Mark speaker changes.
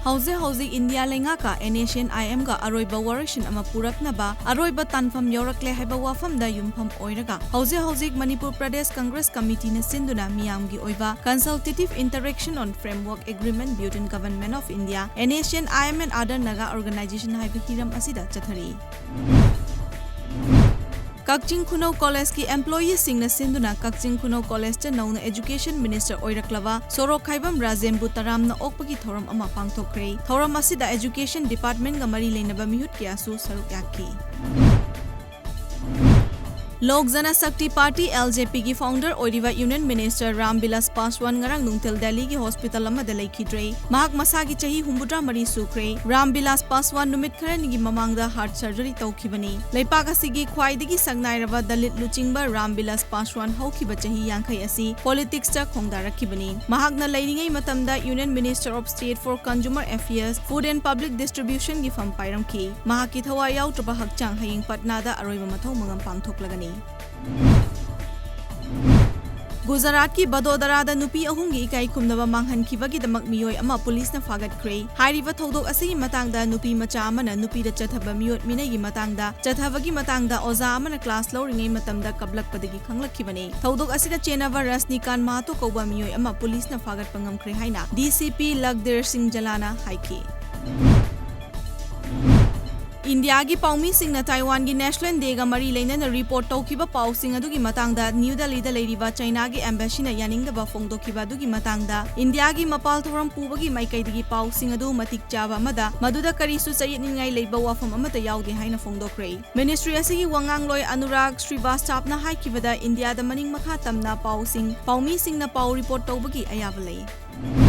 Speaker 1: Hauze India lengaka NASIAN IM ga aroiba warishin ama puraknaba aroiba tanfam yorakle haiba wafamda yumpham oiraga hauze Manipur Pradesh Congress Committee na sinduna miyamgi oiba Consultative Interaction on Framework Agreement between Government of India NASIAN IM and other Naga organization haiba hiram asida chathari. Kakching Khunau College ki employees sing na sinduna Kakching Khunau College ta nauna Education Minister oiraklava Sorok Khaibam Rajem Butaram na okpagi thoram ama pangthokre. Thoram asida Education Department ga mari leinaba mihut kiasu saruk yakki. Lok Jana Shakti Party LJP ki founder oiriva Union Minister Ramvilas Paswan ngarang nungtel Delhi ki hospital amada leikidre. Mahak masagi chahi humbudra mari sukre. Ramvilas Paswan numit kharani gi mamangda heart surgery tawkhibani. Leipak asigi khwaidagi sagnairaba Dalit Luchingba Ramvilas Paswan haukiba chahi yankhai asi politics ta khongdarakibani. Mahakna leiringai matamda Union Minister of State for Consumer Affairs, Food and Public Distribution gi fam pairamki. Mahak ki thawa yautraba hakchang haying Patna da aroiba mathau mangam pangthoklagani. Gujarat ki Badodara da nupi ahungi ikai khumnaba manghankhibagi damak miyoi ama police na fagatkhre. Hairiba thodok asigi matangda nupi macha amana nupi da chathaba miyot minagi matangda chathabagi matangda oza amana class lauringai matamda kablakpadagi khanglakhibani. Thodok asida chenava Rasnikan Mahato kauba miyoi ama police na fagat pangamkhre haina DCP Lagder Singh Jalana haiki. India ki paumi sing na Taiwan ki National Day ga mari leina na report tawkiba pau sing adu ki matangda New Delhi da leiriba China ki embassy na yaningdaba phongdokhiba adu ki matangda India ki mapal thoram pubagi maikaidagi pau sing adu matik chaba amada maduda karisu chayitningai leiba wafam amata yaude haina phongdokre. Ministry asigi wangangloi Anurag Srivastava haikibada India da maning makha tamna pau sing paumi sing na pau report tawbagi ayabalei.